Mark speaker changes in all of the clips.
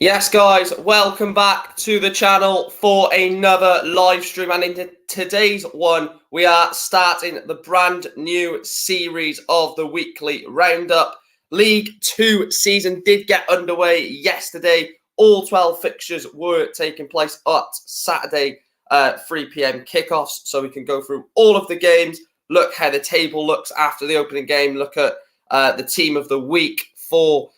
Speaker 1: Yes, guys, welcome back to the channel for another live stream. And in today's one, we are starting the brand new series of the weekly roundup. League 2 season did get underway yesterday. All 12 fixtures were taking place at Saturday 3 p.m. kickoffs. So we can go through all of the games, look how the table looks after the opening game, look at the team of the week for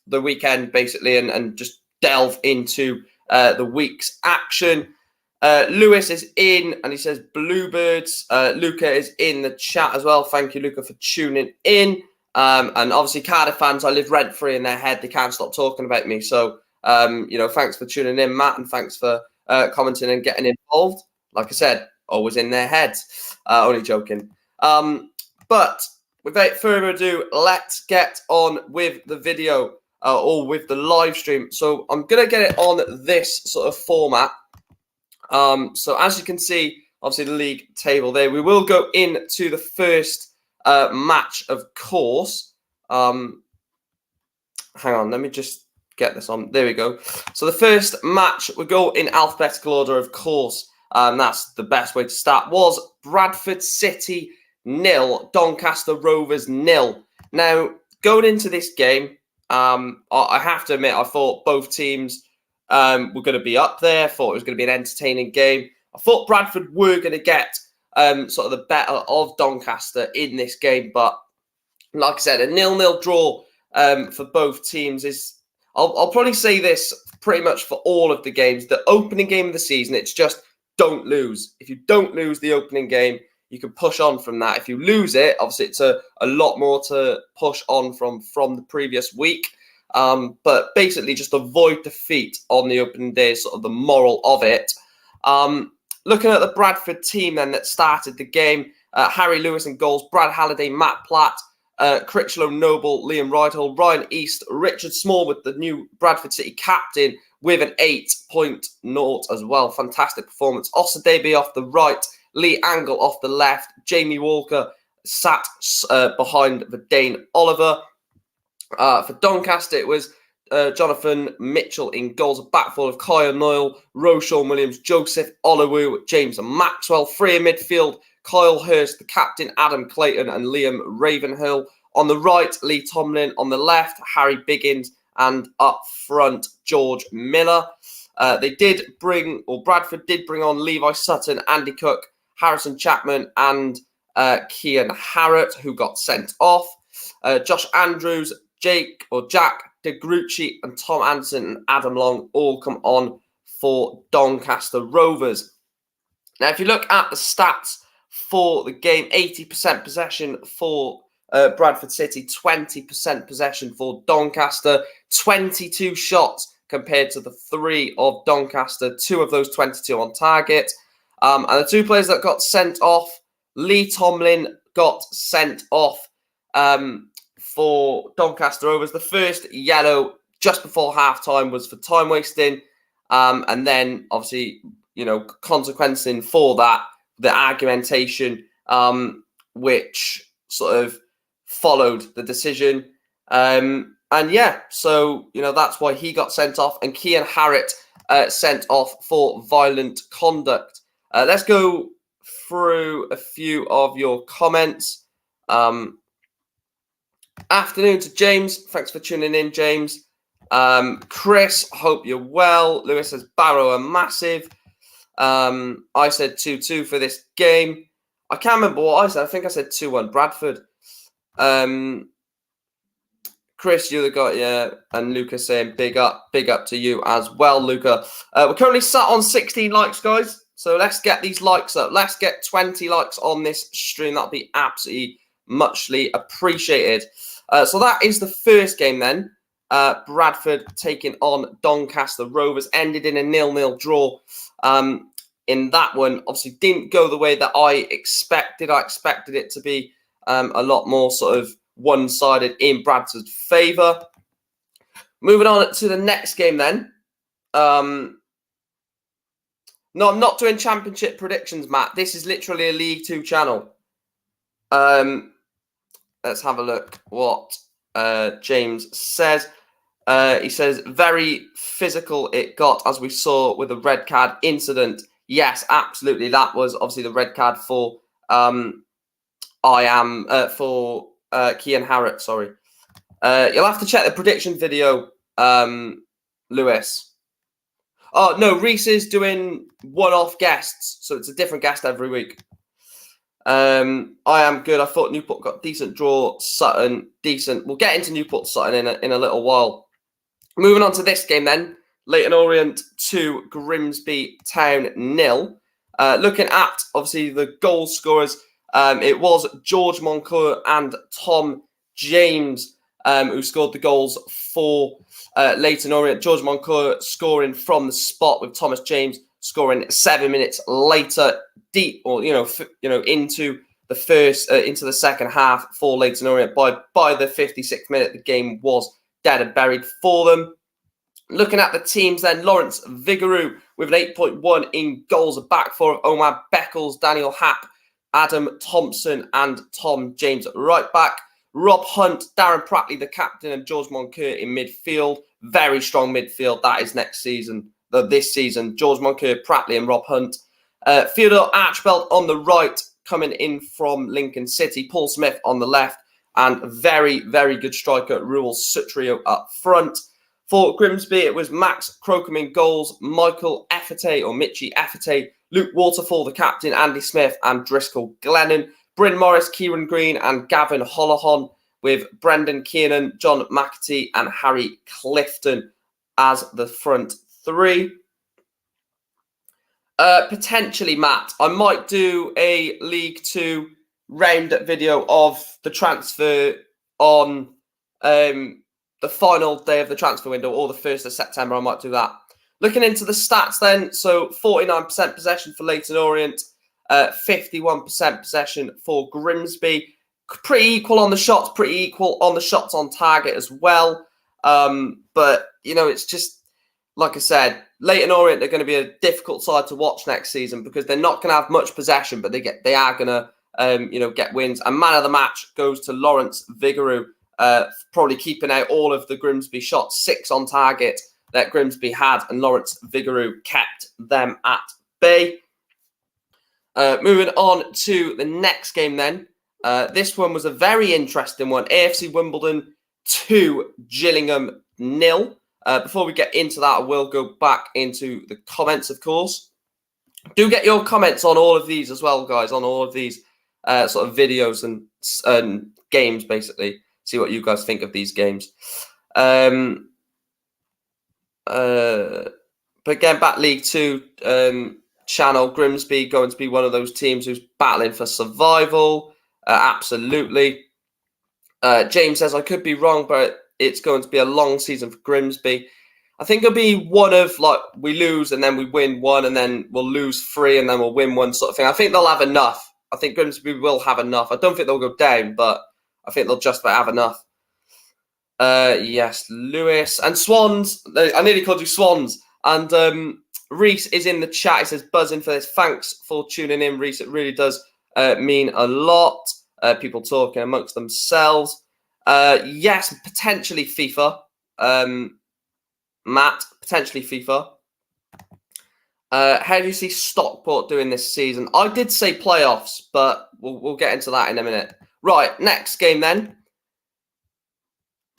Speaker 1: the weekend, basically, and just delve into the week's action. Lewis is in, and he says Bluebirds. Luca is in the chat as well. Thank you, Luca, for tuning in. And obviously, Cardiff fans, I live rent-free in their head. They can't stop talking about me. So, thanks for tuning in, Matt, and thanks for commenting and getting involved. Like I said, always in their heads. Only joking. But without further ado, let's get on with the video. Or with the live stream. So I'm going to get it on this sort of format. So as you can see, obviously the league table there, we will go into the first match, of course. Hang on, let me just get this on. There we go. So the first match, we go in alphabetical order, of course. That's the best way to start. Was Bradford City 0, Doncaster Rovers 0. Now, going into this game, I have to admit, I thought both teams were going to be up there. I thought it was going to be an entertaining game. I thought Bradford were going to get sort of the better of Doncaster in this game. But like I said, a 0-0 draw for both teams is, I'll probably say this pretty much for all of the games. The opening game of the season, it's just don't lose. If you don't lose the opening game, you can push on from that. If you lose it, obviously it's a lot more to push on from the previous week. But basically just avoid defeat on the opening day is sort of the moral of it. Looking at the Bradford team then that started the game, Harry Lewis in goals, Brad Halliday, Matt Platt, Critchlow Noble, Liam Rydell, Ryan East, Richard Small with the new Bradford City captain with an 8.0 as well. Fantastic performance. Ossa Deby off the right, Lee Angle off the left. Jamie Walker sat behind Dane Oliver. For Doncaster, it was Jonathan Mitchell in goals. A back four of Kyle Noyle, Roshan Williams, Joseph Olowu, James Maxwell. Three in midfield, Kyle Hurst, the captain, Adam Clayton and Liam Ravenhill. On the right, Lee Tomlin. On the left, Harry Biggins. And up front, George Miller. Bradford did bring on Levi Sutton, Andy Cook, Harrison Chapman and Kian Harrott, who got sent off. Josh Andrews, Jack DeGrucci and Tom Anderson and Adam Long all come on for Doncaster Rovers. Now, if you look at the stats for the game, 80% possession for Bradford City, 20% possession for Doncaster, 22 shots compared to the 3 of Doncaster, 2 of those 22 on target. And the 2 players that got sent off, Lee Tomlin got sent off for Doncaster Rovers. The first yellow just before half-time was for time wasting. And then, obviously, consequencing for that, the argumentation, which sort of followed the decision. And yeah, so, that's why he got sent off. And Kian Harrott sent off for violent conduct. Let's go through a few of your comments. Afternoon to James. Thanks for tuning in, James. Chris, hope you're well. Lewis says Barrow are massive. I said 2-2 for this game. I can't remember what I said. I think I said 2-1 Bradford. Chris, you're the guy, yeah. And Luca saying big up to you as well, Luca. We're currently sat on 16 likes, guys. So let's get these likes up. Let's get 20 likes on this stream. That'll be absolutely muchly appreciated. So that is the first game then. Bradford taking on Doncaster Rovers. Ended in a 0-0 draw. In that one, obviously didn't go the way that I expected. I expected it to be a lot more sort of one-sided in Bradford's favour. Moving on to the next game then. No, I'm not doing championship predictions, Matt. This is literally a League 2 channel. Let's have a look what James says. He says, very physical it got, as we saw with the red card incident. Yes, absolutely. That was obviously the red card for Kian Harrott, sorry. You'll have to check the prediction video, Lewis. Oh, no, Reese is doing one-off guests, so it's a different guest every week. I am good. I thought Newport got decent draw. Sutton, decent. We'll get into Newport Sutton in a little while. Moving on to this game then. Leyton Orient 2, Grimsby Town 0. Looking at, obviously, the goal scorers, it was George Moncur and Tom James who scored the goals for Leyton Orient. George Moncur scoring from the spot, with Thomas James scoring 7 minutes later, deep, or into the second half for Leyton Orient. By the 56th minute, the game was dead and buried for them. Looking at the teams then, Lawrence Vigouroux with an 8.1 in goals, a back four of Omar Beckles, Daniel Happ, Adam Thompson and Tom James at right back. Rob Hunt, Darren Pratley, the captain, and George Moncur in midfield. Very strong midfield. That is this season. George Moncur, Pratley and Rob Hunt. Theodore Archibald on the right, coming in from Lincoln City. Paul Smith on the left. And very, very good striker, Ruel Sutrio up front. For Grimsby, it was Max Crocombe in goals, Michael Effete or Mitchie Effete, Luke Waterfall, the captain, Andy Smith and Driscoll Glennon, Bryn Morris, Kieran Green and Gavin Holohan, with Brendan Kiernan, John McAtee and Harry Clifton as the front three. Potentially, Matt, I might do a League Two roundup video of the transfer on the final day of the transfer window, or the 1st of September. I might do that. Looking into the stats then, so 49% possession for Leyton Orient, 51% possession for Grimsby. Pretty equal on the shots, pretty equal on the shots on target as well. But, it's just, like I said, Leyton Orient are going to be a difficult side to watch next season, because they're not going to have much possession, but they are going to get wins. And man of the match goes to Lawrence Vigouroux, probably keeping out all of the Grimsby shots, 6 on target that Grimsby had, and Lawrence Vigouroux kept them at bay. Moving on to the next game then. This one was a very interesting one. AFC Wimbledon 2, Gillingham 0. Before we get into that, I will go back into the comments, of course. Do get your comments on all of these as well, guys, on all of these sort of videos and games, basically. See what you guys think of these games. But again, back League Two channel, Grimsby going to be one of those teams who's battling for survival. Absolutely. James says, I could be wrong, but it's going to be a long season for Grimsby. I think it'll be one of, we lose and then we win one, and then we'll lose 3 and then we'll win 1 sort of thing. I think they'll have enough. I think Grimsby will have enough. I don't think they'll go down, but I think they'll just about have enough. Yes, Lewis. And Swans. I nearly called you Swans. And Reese is in the chat. He says, buzzing for this. Thanks for tuning in, Reese. It really does mean a lot. People talking amongst themselves. Yes, potentially FIFA. Matt, potentially FIFA. How do you see Stockport doing this season? I did say playoffs, but we'll get into that in a minute. Right, next game then.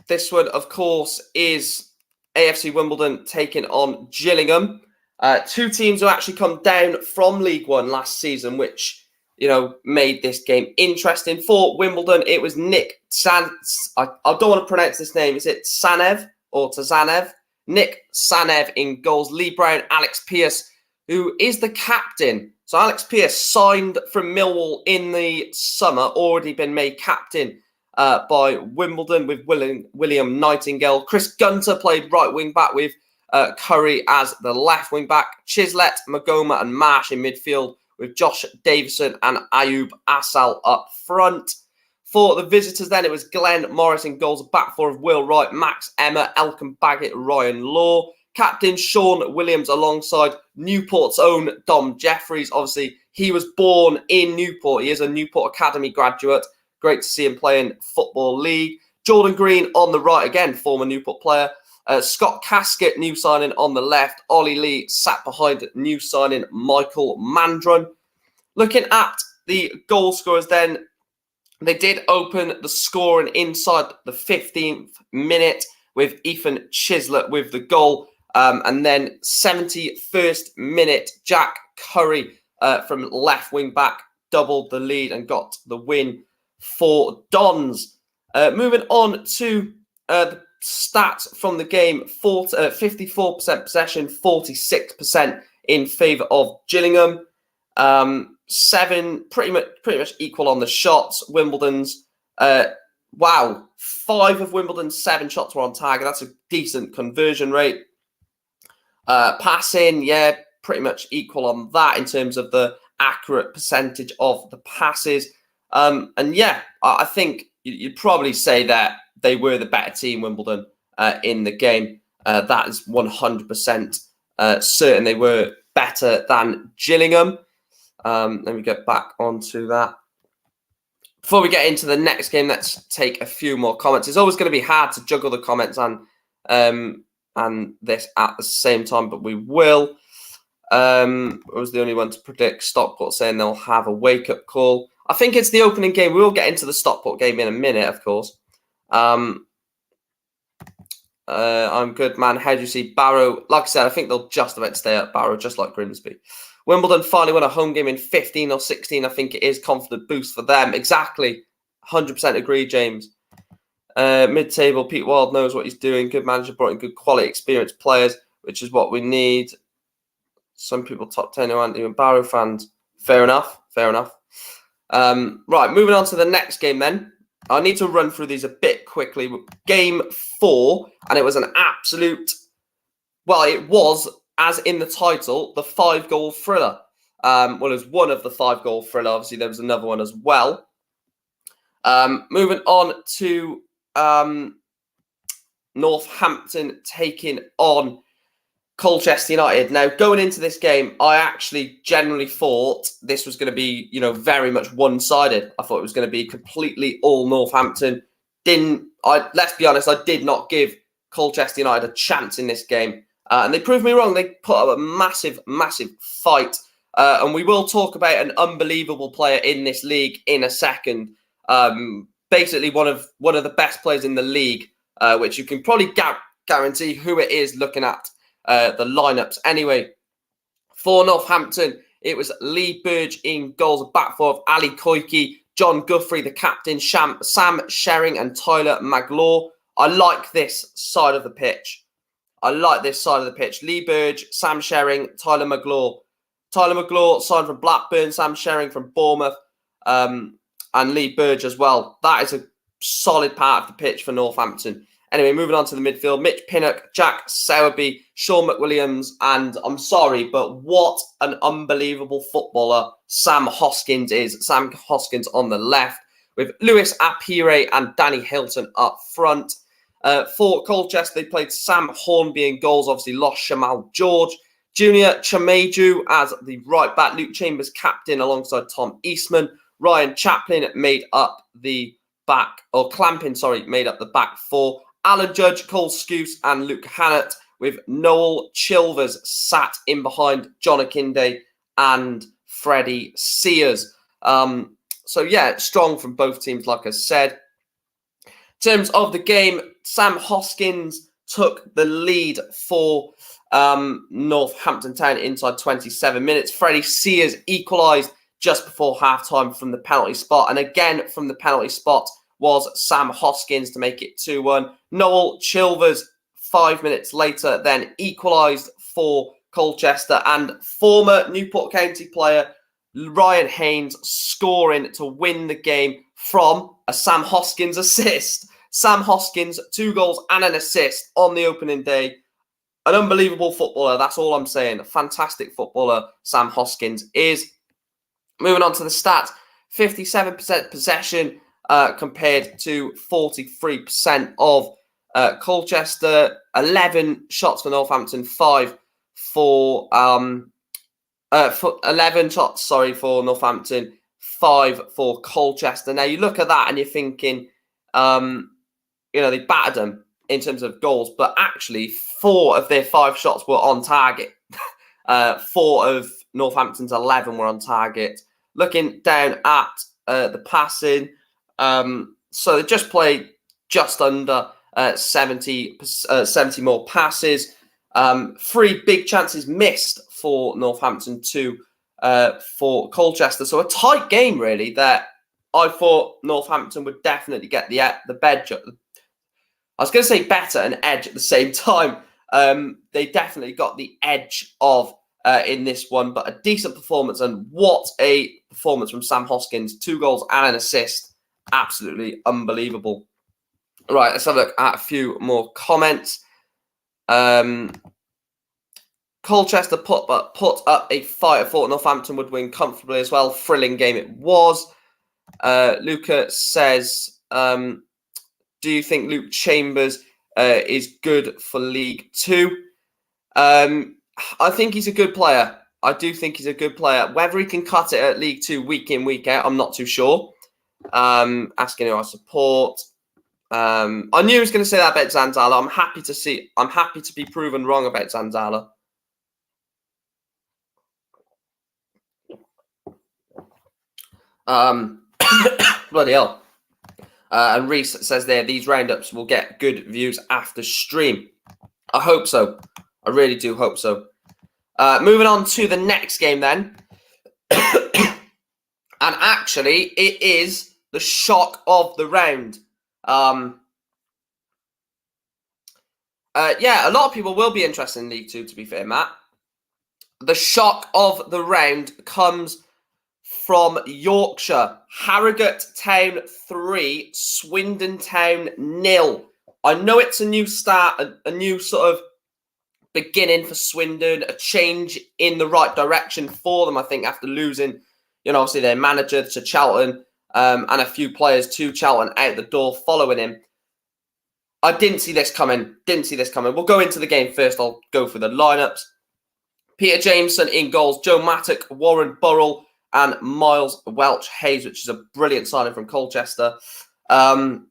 Speaker 1: This one, of course, is AFC Wimbledon taking on Gillingham. 2 teams who actually come down from League One last season, which, made this game interesting. For Wimbledon, it was Nick I don't want to pronounce this name. Is it Sanev or Tazanev? Nick Sanev in goals. Lee Brown, Alex Pearce, who is the captain. So Alex Pearce signed from Millwall in the summer, already been made captain by Wimbledon with William Nightingale. Chris Gunter played right wing back with Curry as the left wing back. Chislett, Magoma and Marsh in midfield with Josh Davison and Ayub Assal up front. For the visitors then, it was Glenn Morris in goals, back four of Will Wright, Max Emma, Elkin Baggett, Ryan Law. Captain Sean Williams alongside Newport's own Dom Jeffries. Obviously, he was born in Newport. He is a Newport Academy graduate. Great to see him playing Football League. Jordan Green on the right, again, former Newport player. Scott Casket, new signing on the left. Ollie Lee sat behind new signing Michael Mandron. Looking at the goal scorers then, they did open the scoring inside the 15th minute with Ethan Chislett with the goal. And then 71st minute, Jack Curry from left wing back doubled the lead and got the win for Dons. Moving on to the stats from the game, 54% possession, 46% in favour of Gillingham. 7 pretty much equal on the shots. Wimbledon's 5 of Wimbledon's 7 shots were on target. That's a decent conversion rate. Passing, pretty much equal on that in terms of the accurate percentage of the passes. I think you'd probably say that they were the better team, Wimbledon, in the game. That is 100% certain. They were better than Gillingham. Let me get back onto that. Before we get into the next game, let's take a few more comments. It's always going to be hard to juggle the comments and this at the same time, but we will. I was the only one to predict Stockport saying they'll have a wake-up call. I think it's the opening game. We will get into the Stockport game in a minute, of course. I'm good, man. How do you see Barrow? Like I said, I think they'll just about stay at Barrow, just like Grimsby. Wimbledon finally won a home game in 15 or 16. I think it is confident boost for them. Exactly. 100% agree, James. Mid-table, Pete Wild knows what he's doing. Good manager, brought in good quality, experienced players, which is what we need. Some people top 10 who aren't even Barrow fans. Fair enough. Right, moving on to the next game then. I need to run through these a bit quickly. Game 4, and it was an absolute... Well, it was, as in the title, the 5-goal thriller. It was one of the 5-goal thriller. Obviously, there was another one as well. Moving on to Northampton taking on Colchester United. Now, going into this game, I actually generally thought this was going to be, very much one-sided. I thought it was going to be completely all Northampton. Let's be honest, I did not give Colchester United a chance in this game. And they proved me wrong. They put up a massive, massive fight. And we will talk about an unbelievable player in this league in a second. Basically, one of the best players in the league, which you can probably guarantee who it is looking at the lineups. Anyway, for Northampton, it was Lee Burge in goals, a back four of Ali Koike, John Guthrie, the captain, Sam Sherring, and Tyler Maglaw. I like this side of the pitch. Lee Burge, Sam Sherring, Tyler Maglaw. Tyler Maglaw signed from Blackburn, Sam Sherring from Bournemouth, and Lee Burge as well. That is a solid part of the pitch for Northampton. Anyway, moving on to the midfield. Mitch Pinnock, Jack Sowerby, Sean McWilliams, and I'm sorry, but what an unbelievable footballer Sam Hoskins is. Sam Hoskins on the left, with Lewis Apire and Danny Hilton up front. For Colchester, they played Sam Hornby in goals, obviously lost Shamal George. Junior Chameju as the right back. Luke Chambers captain alongside Tom Eastman. Ryan Chaplin made up the back four. Alan Judge, Cole Scouse and Luke Hannett, with Noel Chilvers sat in behind John Akinde and Freddie Sears. Strong from both teams, like I said. In terms of the game, Sam Hoskins took the lead for Northampton Town inside 27 minutes. Freddie Sears equalised just before half-time from the penalty spot. And again, from the penalty spot was Sam Hoskins to make it 2-1. Noel Chilvers, 5 minutes later, then equalised for Colchester. And former Newport County player Ryan Haynes scoring to win the game from a Sam Hoskins assist. Sam Hoskins, 2 goals and an assist on the opening day. An unbelievable footballer, that's all I'm saying. A fantastic footballer, Sam Hoskins is. Moving on to the stats, 57% possession compared to 43% of Colchester. 11 shots for Northampton, 5 for 11 shots, for Northampton, 5 for Colchester. Now you look at that and you're thinking, they battered them. in terms of goals, but actually 4 of their 5 shots were on target. 4 of Northampton's 11 were on target. Looking down at the passing, so they just played just under 70 more passes. 3 big chances missed for Northampton, 2 for Colchester. So a tight game, really, that I thought Northampton would definitely get the bedge. I was going to say better and edge at the same time. They definitely got the edge of in this one, but a decent performance, and what a performance from Sam Hoskins. 2 goals and an assist. Absolutely unbelievable. Right, let's have a look at a few more comments. Colchester put up a fight. I thought Northampton would win comfortably as well. Thrilling game it was. Luca says, do you think Luke Chambers is good for League 2? I think he's a good player. I do think he's a good player. Whether he can cut it at League 2 week in, week out, I'm not too sure. Asking who I support. I knew he was going to say that about Zanzala. I'm happy to be proven wrong about Zanzala. Bloody hell. And Reese says there, these roundups will get good views after stream. I hope so. I really do hope so. Moving on to the next game then. And actually, it is the shock of the round. Yeah, a lot of people will be interested in League 2, to be fair, Matt. The shock of the round comes from Yorkshire. Harrogate Town 3, Swindon Town 0. I know it's a new start, a new sort of beginning for Swindon, a change in the right direction for them, I think, after losing, obviously their manager to Charlton, and a few players to Charlton out the door following him. I didn't see this coming. We'll go into the game first. I'll go through the lineups. Peter Jameson in goals, Joe Mattock, Warren Burrell, and Miles Welch-Hayes, which is a brilliant signing from Colchester. The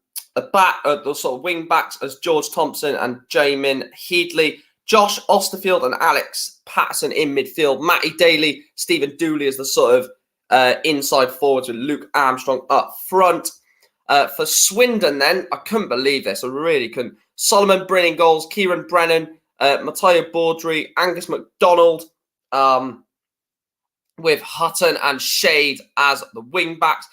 Speaker 1: sort of wing backs as George Thompson and Jamin Headley. Josh Osterfield and Alex Patterson in midfield. Matty Daly, Stephen Dooley as the sort of inside forwards with Luke Armstrong up front. For Swindon then, I couldn't believe this. I really couldn't. Solomon Bryn in goals, Kieran Brennan, Matteo Baudry, Angus MacDonald, with Hutton and Shade as the wing backs.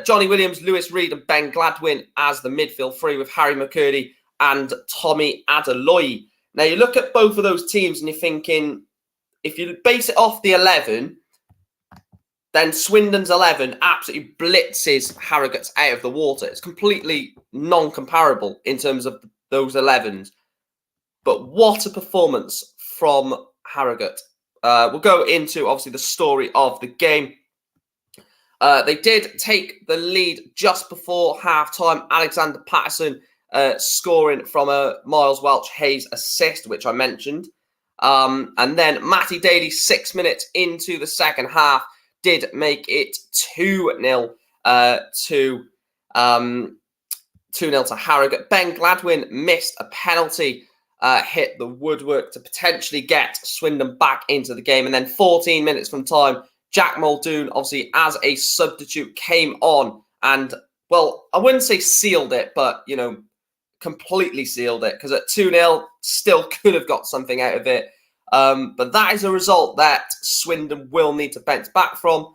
Speaker 1: Johnny Williams, Lewis Reed and Ben Gladwin as the midfield three, with Harry McCurdy and Tommy Adeloye. Now, you look at both of those teams and you're thinking, if you base it off the 11, then Swindon's 11 absolutely blitzes Harrogate's out of the water. It's completely non-comparable in terms of those 11s. But what a performance from Harrogate. We'll go into, obviously, the story of the game. They did take the lead just before half-time. Alexander Patterson scoring from a Miles Welch-Hayes assist, which I mentioned. And then Matty Daly, 6 minutes into the second half, did make it 2-0 to 2-0 to Harrogate. Ben Gladwin missed a penalty, hit the woodwork to potentially get Swindon back into the game. And then 14 minutes from time, Jack Muldoon, obviously as a substitute, came on and, well, I wouldn't say sealed it, but, completely sealed it, because at 2-0 still could have got something out of it. But that is a result that Swindon will need to bounce back from.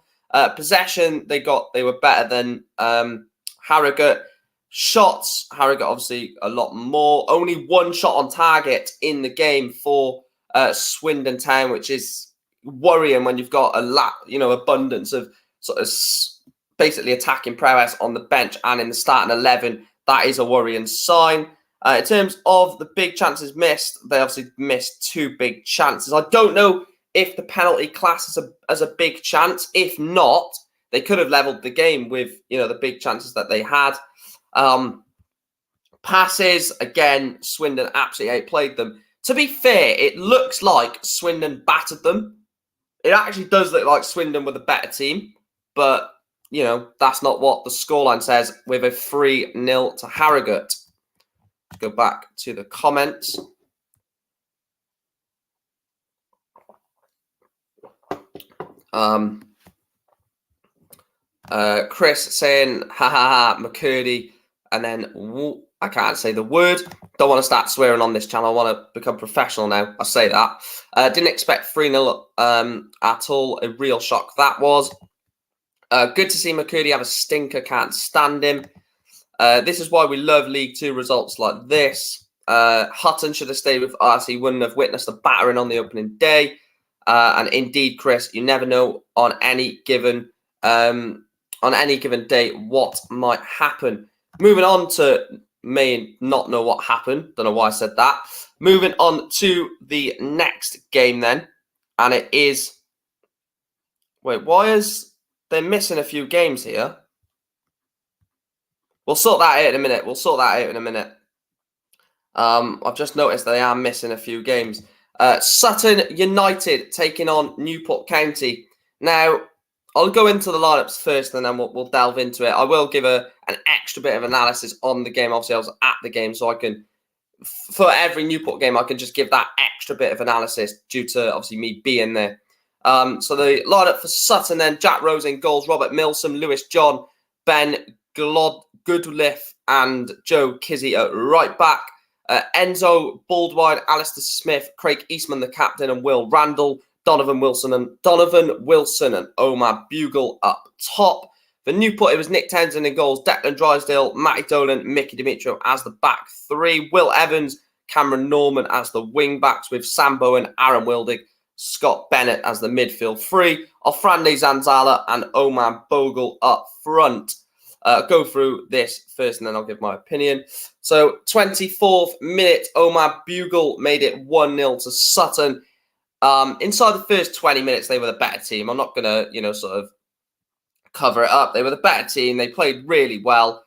Speaker 1: Possession, they were better than Harrogate. Shots, Harrogate obviously a lot more. Only one shot on target in the game for Swindon Town, which is worrying when you've got abundance of sort of basically attacking prowess on the bench and in the starting 11. That is a worrying sign. In terms of the big chances missed, they obviously missed 2 big chances. I don't know if the penalty class as a big chance. If not, they could have levelled the game with, the big chances that they had. Passes, again, Swindon absolutely outplayed them. To be fair, it looks like Swindon battered them. It actually does look like Swindon were the better team, but, that's not what the scoreline says with a 3-0 to Harrogate. go back to the comments. Chris saying, ha ha ha, McCurdy, and then I can't say the word. Don't want to start swearing on this channel. I want to become professional now. I say that. Didn't expect 3-0 at all. A real shock that was. Good to see McCurdy have a stinker. Can't stand him. This is why we love League Two results like this. Hutton should have stayed with us. He wouldn't have witnessed a battering on the opening day. And indeed, Chris, you never know on any given day what might happen. Moving on to may not know what happened. Don't know why I said that. Moving on to the next game then. And it is... Wait, why is... They're missing a few games here. We'll sort that out in a minute. I've just noticed they are missing a few games. Sutton United taking on Newport County. Now, I'll go into the lineups first and then we'll delve into it. I will give an extra bit of analysis on the game. Obviously, I was at the game, so I can, for every Newport game, I can just give that extra bit of analysis due to, obviously, me being there. So the lineup for Sutton then, Jack Rose in goals, Robert Milsom, Lewis John, Ben Goodliff and Joe Kizzy at right back. Enzo Baldwin, Alistair Smith, Craig Eastman, the captain, and Will Randall, Donovan Wilson and Omar Bugle up top. For Newport, it was Nick Townsend in goals, Declan Drysdale, Matty Dolan, Mickey Dimitro as the back three, Will Evans, Cameron Norman as the wing backs, with Sam Bowen, Aaron Wildig, Scott Bennett as the midfield three, Ofrande Zanzala and Omar Bogle up front. Go through this first and then I'll give my opinion. So 24th minute, Omar Bugle made it 1-0 to Sutton. Inside the first 20 minutes, they were the better team. I'm not going to, sort of cover it up. They were the better team. They played really well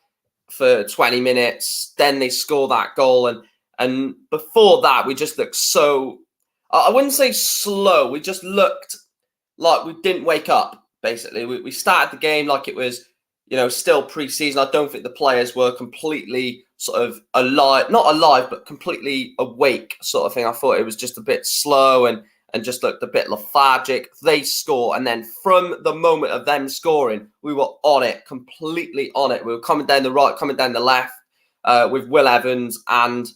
Speaker 1: for 20 minutes. Then they scored that goal. And before that, we just looked so... I wouldn't say slow. We just looked like we didn't wake up, basically. We started the game like it was... still pre-season. I don't think the players were completely sort of alive, not alive, but completely awake sort of thing. I thought it was just a bit slow and just looked a bit lethargic. They score, and then from the moment of them scoring, we were on it, completely on it. We were coming down the right, coming down the left with Will Evans and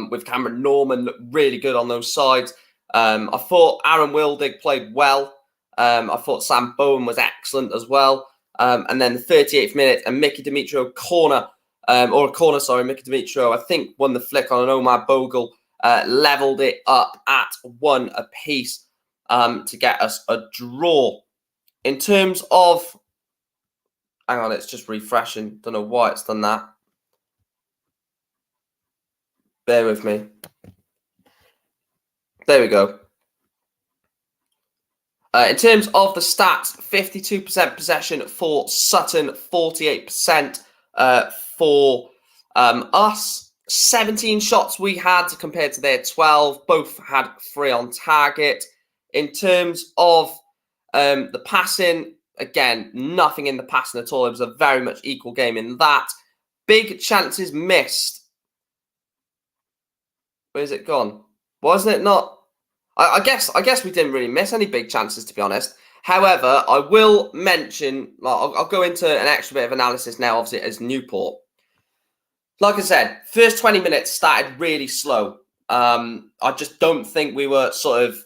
Speaker 1: with Cameron Norman, looked really good on those sides. I thought Aaron Wildig played well. I thought Sam Bowen was excellent as well. And then the 38th minute, and Mickey Dimitro Mickey Dimitro, I think, won the flick on an Omar Bogle, levelled it up at 1 apiece to get us a draw. In terms of... Hang on, it's just refreshing. Don't know why it's done that. Bear with me. There we go. In terms of the stats, 52% possession for Sutton, 48% for us. 17 shots we had compared to their 12. Both had 3 on target. In terms of the passing, again, nothing in the passing at all. It was a very much equal game in that. Big chances missed. Where's it gone? Wasn't it not? I guess we didn't really miss any big chances, to be honest. However, I will mention, I'll go into an extra bit of analysis now, obviously, as Newport. Like I said, first 20 minutes started really slow. I just don't think we were sort of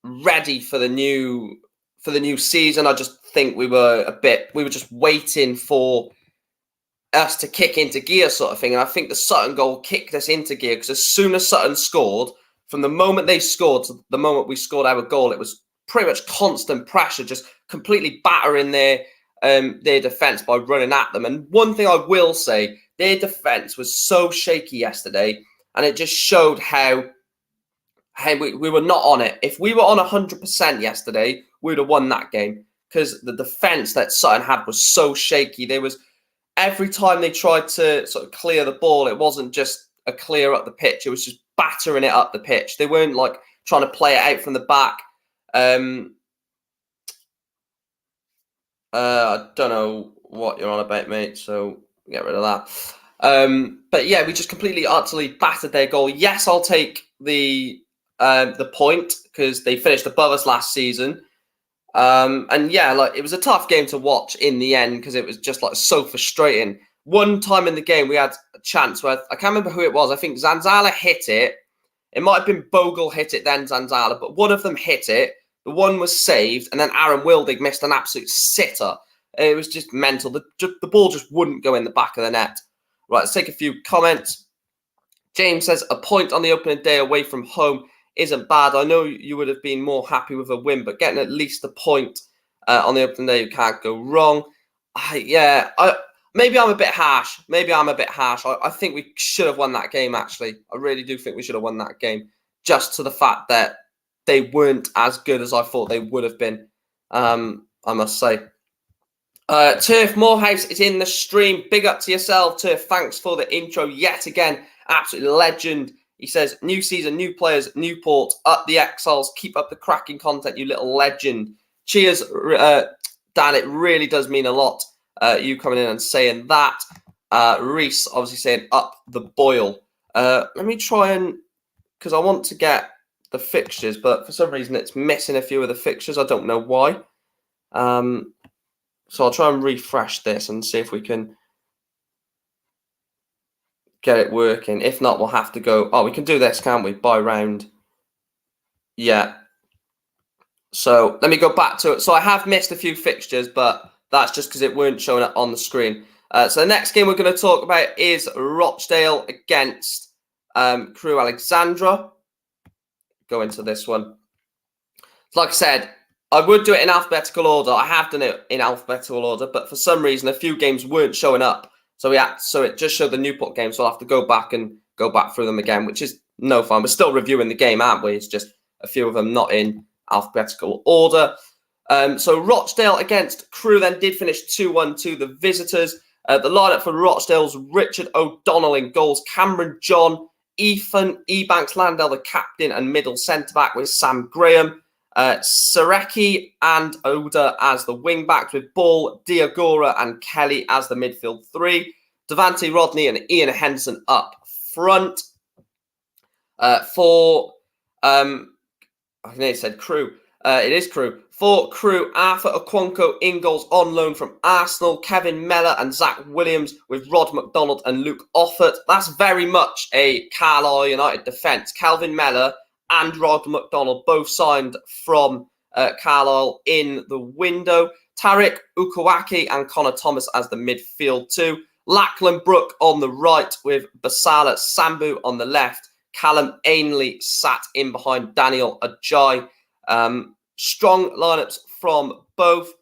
Speaker 1: ready for the new season. I just think we were just waiting for us to kick into gear sort of thing. And I think the Sutton goal kicked us into gear, because as soon as Sutton scored, from the moment they scored to the moment we scored our goal, it was pretty much constant pressure, just completely battering their defence by running at them. And one thing I will say, their defence was so shaky yesterday, and it just showed how we were not on it. If we were on 100% yesterday, we would have won that game, because the defence that Sutton had was so shaky. There was, every time they tried to sort of clear the ball, it wasn't just a clear up the pitch. It was just battering it up the pitch. They weren't like trying to play it out from the back. I don't know what you're on about, mate, so get rid of that. But yeah, we just completely, utterly battered their goal. Yes, I'll take the point because they finished above us last season. And yeah, like it was a tough game to watch in the end because it was just like so frustrating. One time in the game, we had a chance where I can't remember who it was. I think Zanzala hit it. It might have been Bogle hit it, then Zanzala, but one of them hit it. The one was saved, and then Aaron Wildig missed an absolute sitter. It was just mental. The ball just wouldn't go in the back of the net. Right, let's take a few comments. James says, a point on the opening day away from home isn't bad. I know you would have been more happy with a win, but getting at least a point on the opening day, you can't go wrong. Maybe I'm a bit harsh. I think we should have won that game, actually. I really do think we should have won that game, just to the fact that they weren't as good as I thought they would have been, I must say. Turf Morehouse is in the stream. Big up to yourself, Turf. Thanks for the intro yet again. Absolute legend. He says, new season, new players, Newport, up the Exiles. Keep up the cracking content, you little legend. Cheers, Dan. It really does mean a lot. You coming in and saying that. Reese obviously saying up the boil. Let me try and, because I want to get the fixtures, but for some reason it's missing a few of the fixtures. I don't know why. So I'll try and refresh this and see if we can get it working. If not, we'll have to go. Oh, we can do this, can't we? By round. Yeah. So let me go back to it. So I have missed a few fixtures, but that's just because it weren't showing up on the screen. So the next game we're going to talk about is Rochdale against Crewe Alexandra. Go into this one. Like I said, I would do it in alphabetical order. I have done it in alphabetical order, but for some reason, a few games weren't showing up. So it just showed the Newport game. So I'll have to go back through them again, which is no fun. We're still reviewing the game, aren't we? It's just a few of them not in alphabetical order. So Rochdale against Crewe then did finish 2-1 to the visitors. The lineup for Rochdale's Richard O'Donnell in goals, Cameron John, Ethan Ebanks Landell, the captain and middle centre-back with Sam Graham. Sareki and Oda as the wing-backs with Ball, Diagora and Kelly as the midfield three. Devante Rodney and Ian Henderson up front. I nearly said Crewe. It is Crewe. For Crewe, Arthur Okonkwo in goals on loan from Arsenal, Kevin Mellor and Zach Williams with Rod McDonald and Luke Offord. That's very much a Carlisle United defence. Calvin Mellor and Rod McDonald both signed from Carlisle in the window. Tariq Ukawaki and Connor Thomas as the midfield two. Lachlan Brook on the right with Basala Sambu on the left. Callum Ainley sat in behind Daniel Ajay. Strong lineups from both.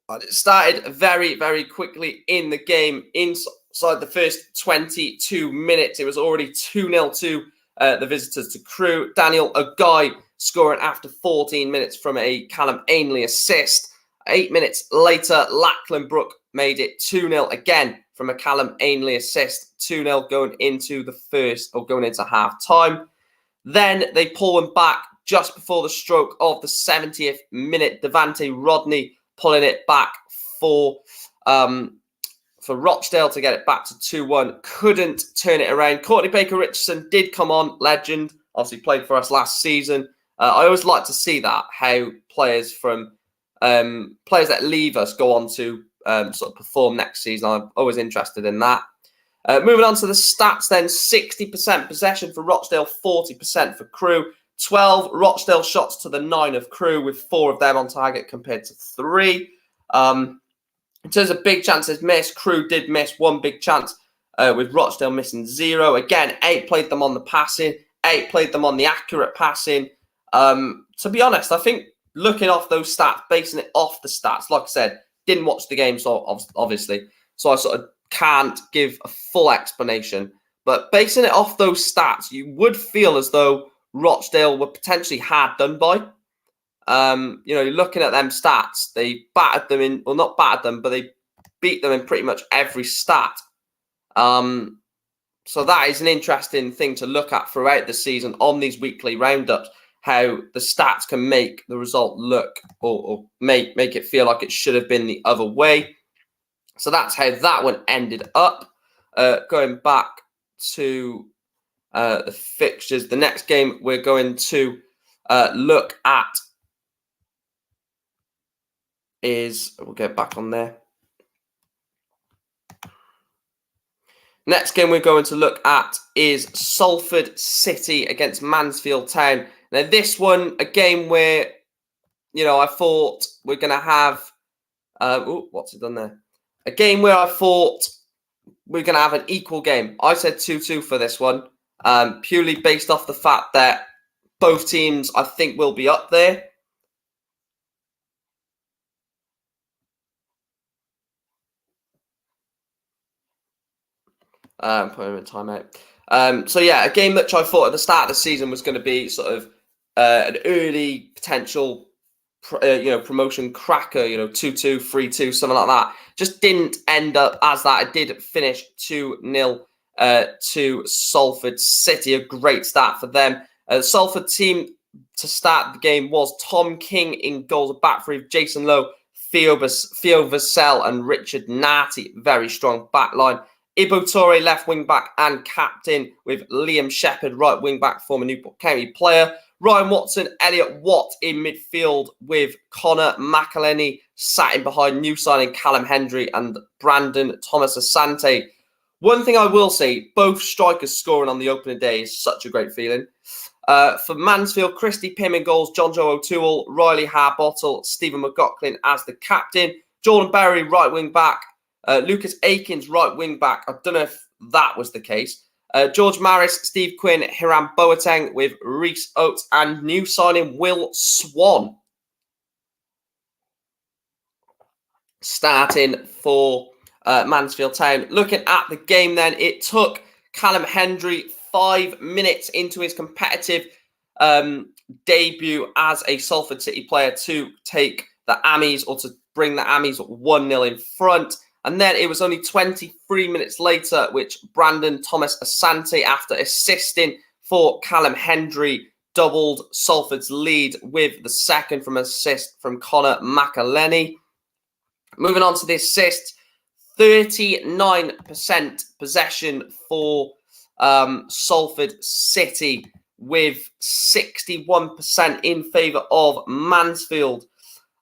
Speaker 1: It started very, very quickly in the game. Inside the first 22 minutes, it was already 2-0 to the visitors to Crewe. Daniel Ajay scoring after 14 minutes from a Callum Ainley assist. 8 minutes later, Lachlan Brook made it 2-0 again from a Callum Ainley assist. 2-0 going into half time. Then they pull him back just before the stroke of the 70th minute. Devante Rodney pulling it back for Rochdale to get it back to 2-1. Couldn't turn it around. Courtney Baker-Richardson did come on, legend. Obviously played for us last season. I always like to see that, how players that leave us go on to sort of perform next season. I'm always interested in that. Moving on to the stats then, 60% possession for Rochdale, 40% for Crewe. 12 Rochdale shots to the 9 of Crewe, with 4 of them on target compared to 3. In terms of big chances missed, Crewe did miss 1 big chance, with Rochdale missing 0. Again, 8 played them on the passing, 8 played them on the accurate passing. To be honest, I think looking off those stats, basing it off the stats, like I said, didn't watch the game, so obviously, so I sort of can't give a full explanation. But basing it off those stats, you would feel as though Rochdale were potentially hard done by. Looking at them stats, they battered them in, well, not battered them, but they beat them in pretty much every stat. So that is an interesting thing to look at throughout the season on these weekly roundups, how the stats can make the result look or make it feel like it should have been the other way. So that's how that one ended up. going back to the fixtures, the next game we're going to look at is, we'll get back on there. Next game we're going to look at is Salford City against Mansfield Town. Now, this one, a game where, I thought we're going to have... what's it done there? A game where I thought we're going to have an equal game. I said 2-2 for this one, purely based off the fact that both teams, I think, will be up there. Put him in timeout. So yeah, a game which I thought at the start of the season was going to be sort of an early potential, promotion cracker. 2-2, 3-2, something like that. Just didn't end up as that. It did finish 2-0 to Salford City. A great start for them. Salford team to start the game was Tom King in goals, back three, Jason Lowe, Theo Vassell and Richard Narty. Very strong backline. Ibo Torre, left wing-back and captain, with Liam Shepherd, right wing-back, former Newport County player. Ryan Watson, Elliot Watt in midfield, with Connor McElhenney sat in behind new signing Callum Hendry and Brandon Thomas Asante. One thing I will say, both strikers scoring on the opening day is such a great feeling. For Mansfield, Christy Pym in goals, John Joe O'Toole, Riley Harbottle, Stephen McLaughlin as the captain, Jordan Berry, right wing-back, Lucas Akins, right wing-back. I don't know if that was the case. George Maris, Steve Quinn, Hiram Boateng, with Reese Oates and new signing Will Swan starting for Mansfield Town. Looking at the game then, it took Callum Hendry 5 minutes into his competitive debut as a Salford City player to take the Ammies, or to bring the Ammies 1-0 in front. And then it was only 23 minutes later, which Brandon Thomas Asante, after assisting for Callum Hendry, doubled Salford's lead with the second from assist from Connor McElhenney. Moving on to the assists, 39% possession for Salford City, with 61% in favour of Mansfield.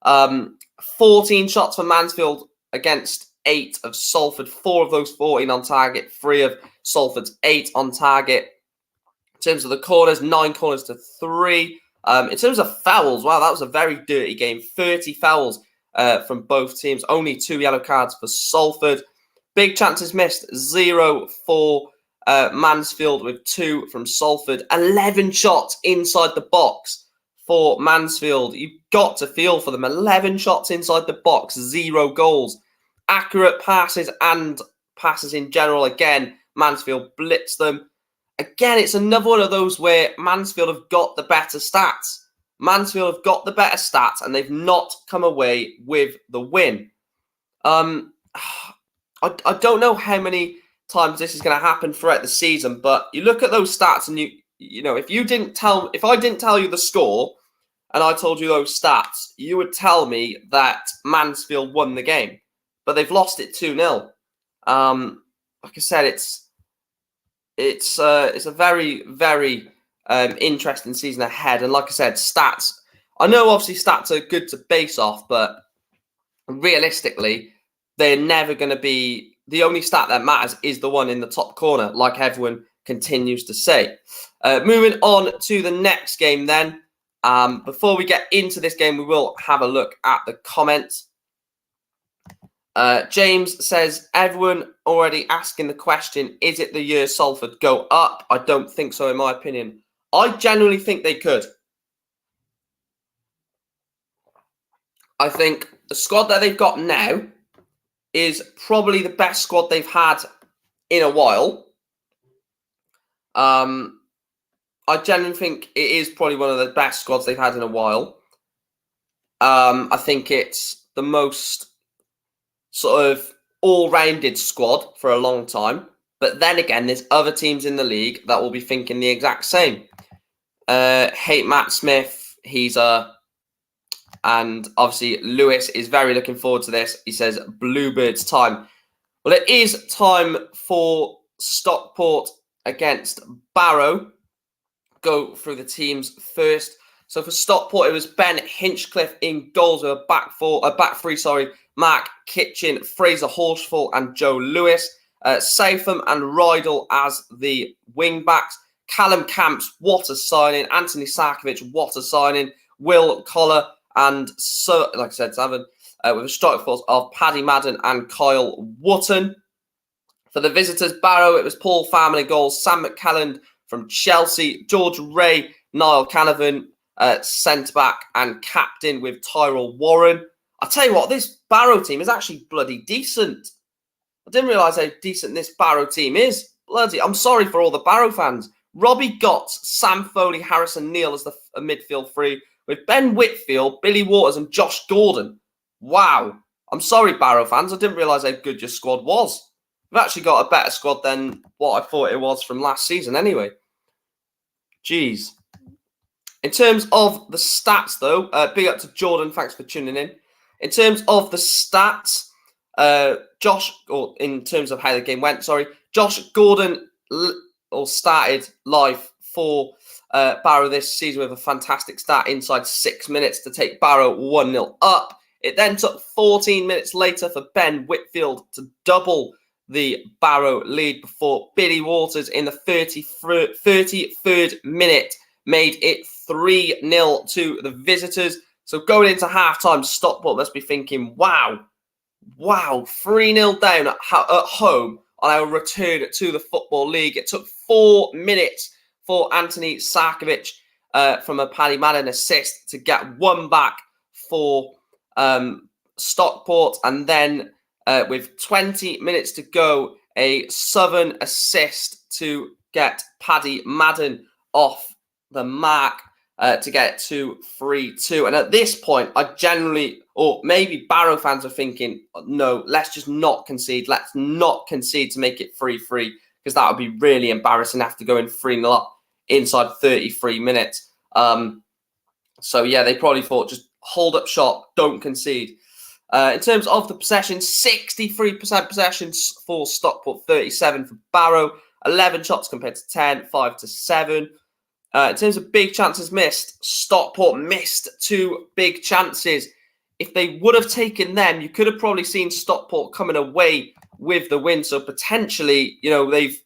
Speaker 1: 14 shots for Mansfield against 8 of Salford. 4 of those 14 on target, 3 of Salford's 8 on target. In terms of the corners, 9 corners to 3. In terms of fouls, wow, that was a very dirty game. 30 fouls from both teams. Only 2 yellow cards for Salford. Big chances missed, 0 for Mansfield, with 2 from Salford. 11 shots inside the box for Mansfield. You've got to feel for them. 11 shots inside the box, 0 goals. Accurate passes and passes in general. Again, Mansfield blitzed them. Again, it's another one of those where Mansfield have got the better stats. Mansfield have got the better stats, and they've not come away with the win. I don't know how many times this is going to happen throughout the season, but you look at those stats, and if I didn't tell you the score and I told you those stats, you would tell me that Mansfield won the game. But they've lost it 2-0. Like I said, it's a very, very interesting season ahead. And like I said, stats. I know obviously stats are good to base off, but realistically, they're never going to be. The only stat that matters is the one in the top corner, like everyone continues to say. Moving on to the next game then. Before we get into this game, we will have a look at the comments. James says, everyone already asking the question, is it the year Salford go up? I don't think so, in my opinion. I genuinely think they could. I think the squad that they've got now is probably the best squad they've had in a while. I genuinely think it is probably one of the best squads they've had in a while. I think it's the most sort of all-rounded squad for a long time. But then again, there's other teams in the league that will be thinking the exact same. Hate Matt Smith, and obviously Lewis is very looking forward to this. He says, Bluebirds time. Well, it is time for Stockport against Barrow. Go through the teams first. So for Stockport, it was Ben Hinchcliffe in goals with a back three. Mark Kitchen, Fraser Horsfall, and Joe Lewis. Southam and Rydell as the wing backs. Callum Camps, what a signing. Anthony Sarkovic, what a signing. Will Collar, and so, like I said, Savin, with a strike force of Paddy Madden and Kyle Wotton. For the visitors, Barrow, it was Paul Family goals, Sam McCalland from Chelsea, George Ray, Niall Canavan, centre-back and captain with Tyrell Warren. I tell you what, this Barrow team is actually bloody decent. I didn't realise how decent this Barrow team is. Bloody, I'm sorry for all the Barrow fans. Robbie Gotts, Sam Foley, Harrison Neal as the midfield three, with Ben Whitfield, Billy Waters and Josh Gordon. Wow. I'm sorry, Barrow fans. I didn't realise how good your squad was. We've actually got a better squad than what I thought it was from last season anyway. Jeez. In terms of the stats, though, big up to Jordan. Thanks for tuning in. In terms of the stats, in terms of how the game went, Josh Gordon started live for Barrow this season with a fantastic start inside 6 minutes to take Barrow 1-0 up. It then took 14 minutes later for Ben Whitfield to double the Barrow lead before Billy Waters in the 33rd minute made it 3-0 to the visitors. So going into half-time, Stockport must be thinking, wow, 3-0 down at home on our return to the Football League. It took 4 minutes for Anthony Sarkovic from a Paddy Madden assist to get one back for Stockport. And then with 20 minutes to go, a Southern assist to get Paddy Madden off the mark to get to 3-2. And at this point, I generally, or maybe Barrow fans are thinking, no, let's just not concede. Let's not concede to make it 3-3, because that would be really embarrassing after going 3-0 up inside 33 minutes. So, yeah, they probably thought, just hold up shop, don't concede. In terms of the possession, 63% possessions for Stockport, 37 for Barrow, 11 shots compared to 10, 5-7. In terms of big chances missed, Stockport missed 2 big chances. If they would have taken them, you could have probably seen Stockport coming away with the win. So potentially, they've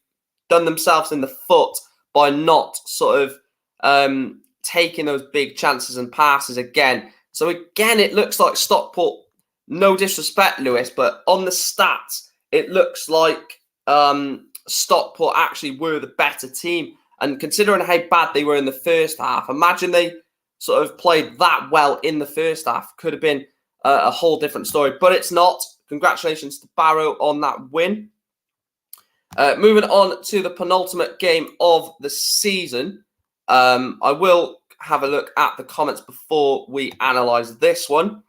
Speaker 1: done themselves in the foot by not sort of taking those big chances and passes again. So again, it looks like Stockport, no disrespect, Lewis, but on the stats, it looks like Stockport actually were the better team. And considering how bad they were in the first half, imagine they sort of played that well in the first half. Could have been a whole different story, but it's not. Congratulations to Barrow on that win. Moving on to the penultimate game of the season. I will have a look at the comments before we analyse this one.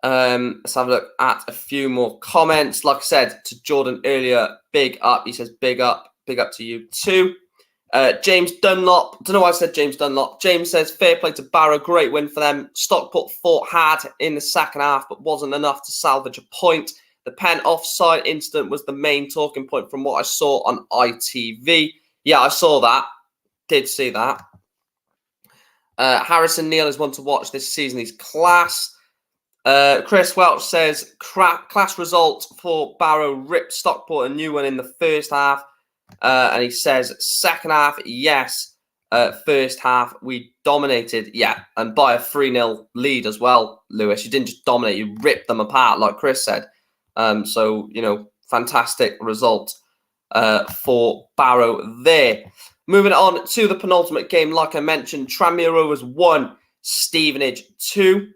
Speaker 1: Let's have a look at a few more comments. Like I said to Jordan earlier, big up. He says big up to you too. James Dunlop, don't know why I said James Dunlop. James says, fair play to Barrow, great win for them. Stockport fought hard in the second half, but wasn't enough to salvage a point. The pen offside incident was the main talking point from what I saw on ITV. Yeah, I saw that. Did see that. Harrison Neal is one to watch this season. He's class. Chris Welch says, class result for Barrow, ripped Stockport a new one in the first half. And he says, second half, yes. First half, we dominated. Yeah, and by a 3-0 lead as well, Lewis. You didn't just dominate, you ripped them apart, like Chris said. So, fantastic result for Barrow there. Moving on to the penultimate game, like I mentioned, Tranmere Rovers 1, Stevenage 2.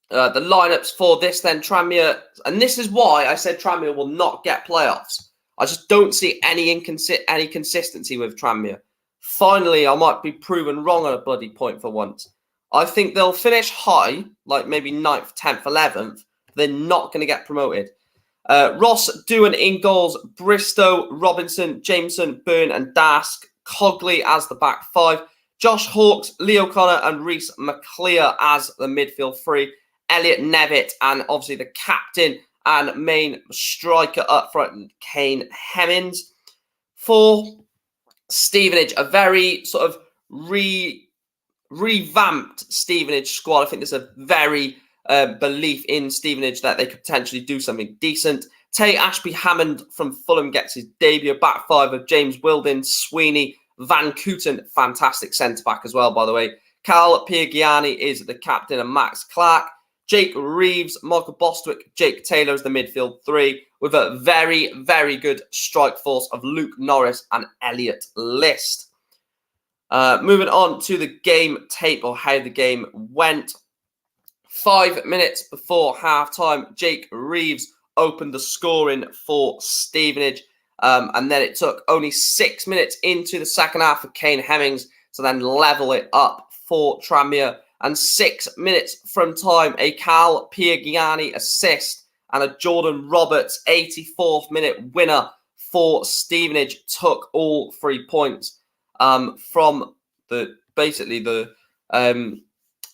Speaker 1: The lineups for this then, Tranmere, and this is why I said Tranmere will not get playoffs. I just don't see any consistency with Tranmere. Finally, I might be proven wrong on a bloody point for once. I think they'll finish high, like maybe 9th, 10th, 11th. They're not going to get promoted. Ross Doohan in goals, Bristow, Robinson, Jameson, Byrne and Dask. Cogley as the back 5. Josh Hawkes, Leo Connor and Reece McClear as the midfield 3. Elliot Nevitt and obviously the captain and main striker up front, Kane Hemmings. For Stevenage, a very sort of revamped Stevenage squad. I think there's a very belief in Stevenage that they could potentially do something decent. Tay Ashby-Hammond from Fulham gets his debut. Back five of James Wilden, Sweeney, Van Kooten, fantastic centre-back as well, by the way. Carl Piergiani is the captain and Max Clark. Jake Reeves, Michael Bostwick, Jake Taylor is the midfield three, with a very, very good strike force of Luke Norris and Elliot List. Moving on to the game tape, or how the game went. 5 minutes before half-time, Jake Reeves opened the scoring for Stevenage. And then it took only 6 minutes into the second half for Kane Hemmings to then level it up for Tranmere. And 6 minutes from time, a Carl Piergiani assist and a Jordan Roberts 84th minute winner for Stevenage took all 3 points from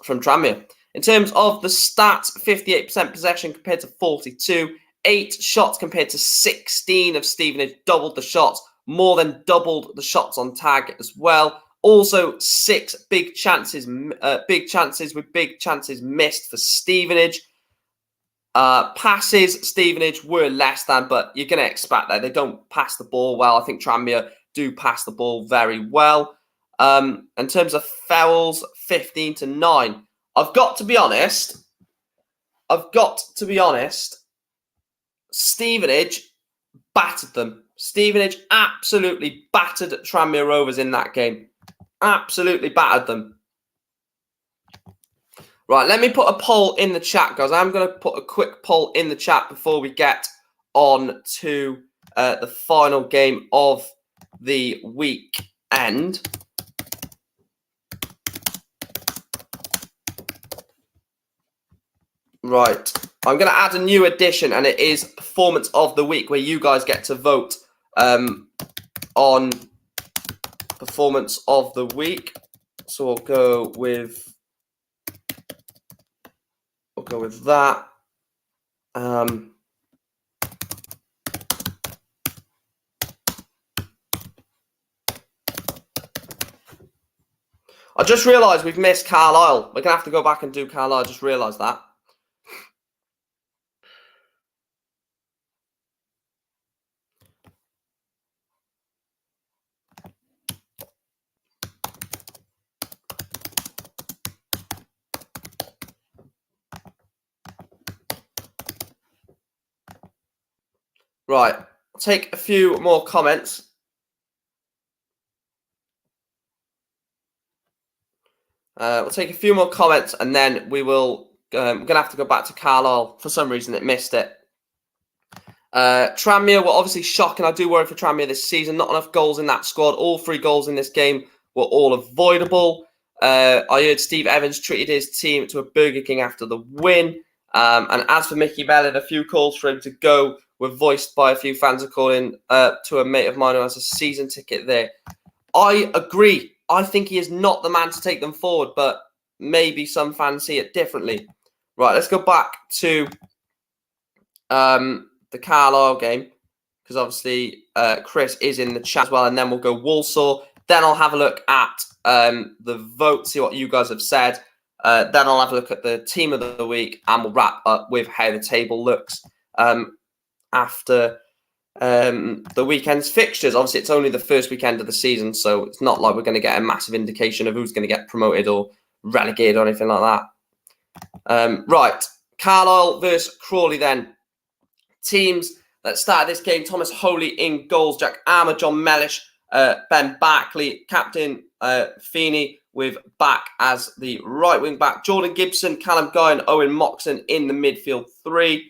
Speaker 1: Tranmere. In terms of the stats, 58% possession compared to 42, 8 shots compared to 16 of Stevenage, doubled the shots, more than doubled the shots on target as well. Also, 6 big chances missed for Stevenage. Passes, Stevenage were less than, but you're going to expect that. They don't pass the ball well. I think Tranmere do pass the ball very well. In terms of fouls, 15-9. I've got to be honest. Stevenage battered them. Stevenage absolutely battered Tranmere Rovers in that game. Absolutely battered them. Right, let me put a poll in the chat, guys. I'm going to put a quick poll in the chat before we get on to the final game of the weekend. Right, I'm going to add a new addition, and it is Performance of the Week, where you guys get to vote on Performance of the Week. So we'll go with that. I just realised we've missed Carlisle. We're going to have to go back and do Carlisle. I just realised that. Right, I'll take a few more comments. We'll take a few more comments, and then we will. We're going to have to go back to Carlisle. For some reason, it missed it. Tranmere were obviously shocking. I do worry for Tranmere this season. Not enough goals in that squad. All 3 goals in this game were all avoidable. I heard Steve Evans treated his team to a Burger King after the win. And as for Mickey Mellon, a few calls for him to go were voiced by a few fans according to a mate of mine who has a season ticket there. I agree. I think he is not the man to take them forward, but maybe some fans see it differently. Right, let's go back to the Carlisle game, because obviously Chris is in the chat as well, and then we'll go Walsall. Then I'll have a look at the vote, see what you guys have said. Then I'll have a look at the team of the week, and we'll wrap up with how the table looks after the weekend's fixtures. Obviously, it's only the first weekend of the season, so it's not like we're going to get a massive indication of who's going to get promoted or relegated or anything like that. Right, Carlisle versus Crawley then. Teams that started this game: Thomas Holy in goals, Jack Armour, John Mellish, Ben Barkley, Captain Feeney with back as the right wing back, Jordan Gibson, Callum Guy and Owen Moxon in the midfield 3.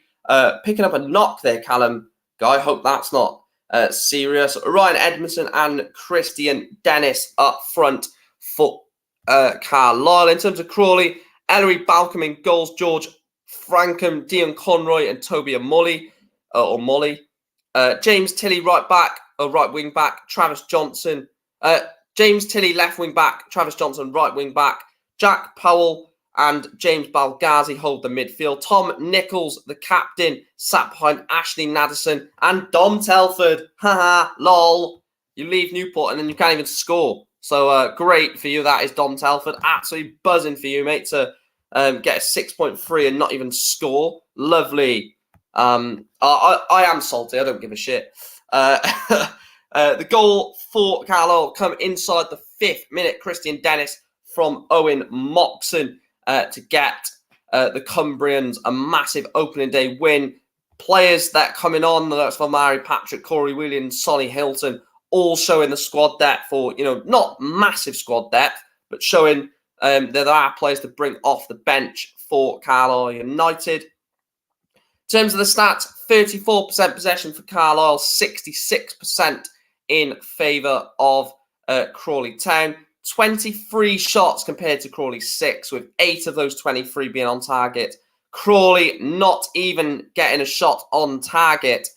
Speaker 1: Picking up a knock there, Callum Guy. Hope that's not serious. Ryan Edmondson and Christian Dennis up front for Carlisle. In terms of Crawley, Ellery Balcom in goals, George Frankham, Dion Conroy and Toby Molly. James Tilley right wing back, Travis Johnson. James Tilley left wing back, Travis Johnson right wing back, Jack Powell and James Balgazi hold the midfield. Tom Nichols, the captain, sat behind Ashley Nadesan and Dom Telford. Haha, lol. You leave Newport and then you can't even score. So great for you. That is Dom Telford. Absolutely buzzing for you, mate, to get a 6.3 and not even score. Lovely. I am salty. I don't give a shit. The goal for Carlisle come inside the 5th minute. Christian Dennis from Owen Moxon to get the Cumbrians a massive opening day win. Players that coming on, that's for Mary Patrick, Corey Williams, Sonny Hilton, all showing the squad depth for, not massive squad depth, but showing that there are players to bring off the bench for Carlisle United. In terms of the stats, 34% possession for Carlisle, 66% in favour of Crawley Town. 23 shots compared to Crawley 6, with 8 of those 23 being on target. Crawley not even getting a shot on target.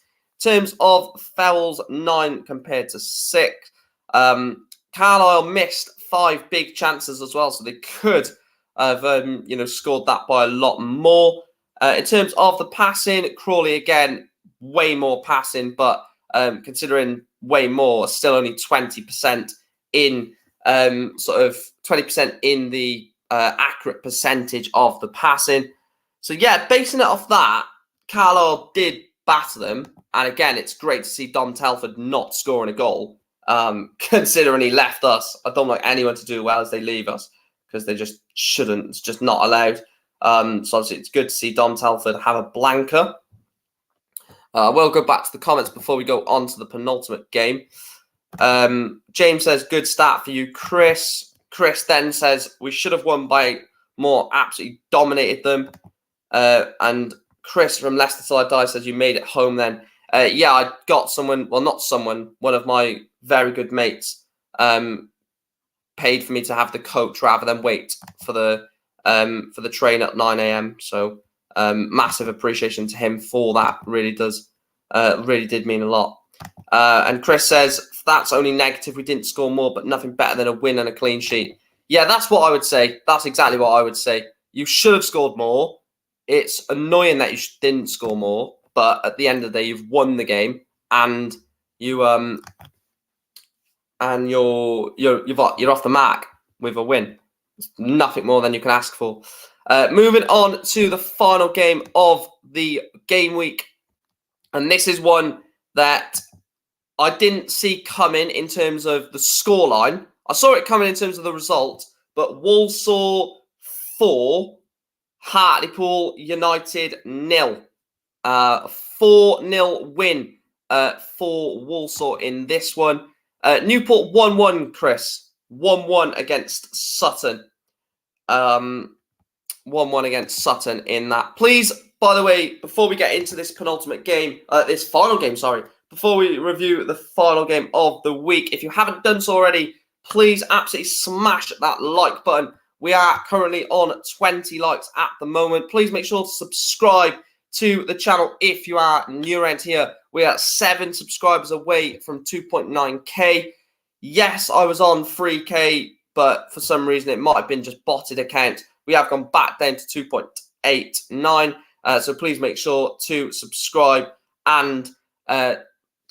Speaker 1: In terms of fouls, 9 compared to 6. Carlisle missed 5 big chances as well, so they could have scored that by a lot more. In terms of the passing, Crawley again way more passing, but considering way more, still only 20% in 20% in the accurate percentage of the passing. So yeah, basing it off that, Carlisle did batter them, and again, it's great to see Dom Telford not scoring a goal. Considering he left us, I don't like anyone to do well as they leave us because they just shouldn't. It's just not allowed. So obviously it's good to see Dom Telford have a blanker. We'll go back to the comments before we go on to the penultimate game. James says, good start for you, Chris. Chris then says, we should have won by more, absolutely dominated them. And Chris from Leicester Till I Die says, you made it home then. Yeah, I got someone, well, not someone, one of my very good mates paid for me to have the coach rather than wait for the train at 9 a.m. So massive appreciation to him for that. Really did mean a lot. And Chris says, that's only negative. We didn't score more, but nothing better than a win and a clean sheet. Yeah, that's what I would say. That's exactly what I would say. You should have scored more. It's annoying that you didn't score more, but at the end of the day, you've won the game, and you're off the mark with a win. It's nothing more than you can ask for. Moving on to the final game of the game week, and this is one that I didn't see coming in terms of the scoreline. I saw it coming in terms of the result, but Walsall 4, Hartlepool United 0. 4-0 win for Walsall in this one. Newport 1-1, Chris. 1-1 against Sutton. 1-1 against Sutton in that. Please, by the way, before we get into this penultimate game, this final game, sorry, before we review the final game of the week, if you haven't done so already, please absolutely smash that like button. We are currently on 20 likes at the moment. Please make sure to subscribe to the channel if you are new around here. We are 7 subscribers away from 2.9k. Yes, I was on 3k, but for some reason it might have been just botted account. We have gone back down to 2.89. So please make sure to subscribe and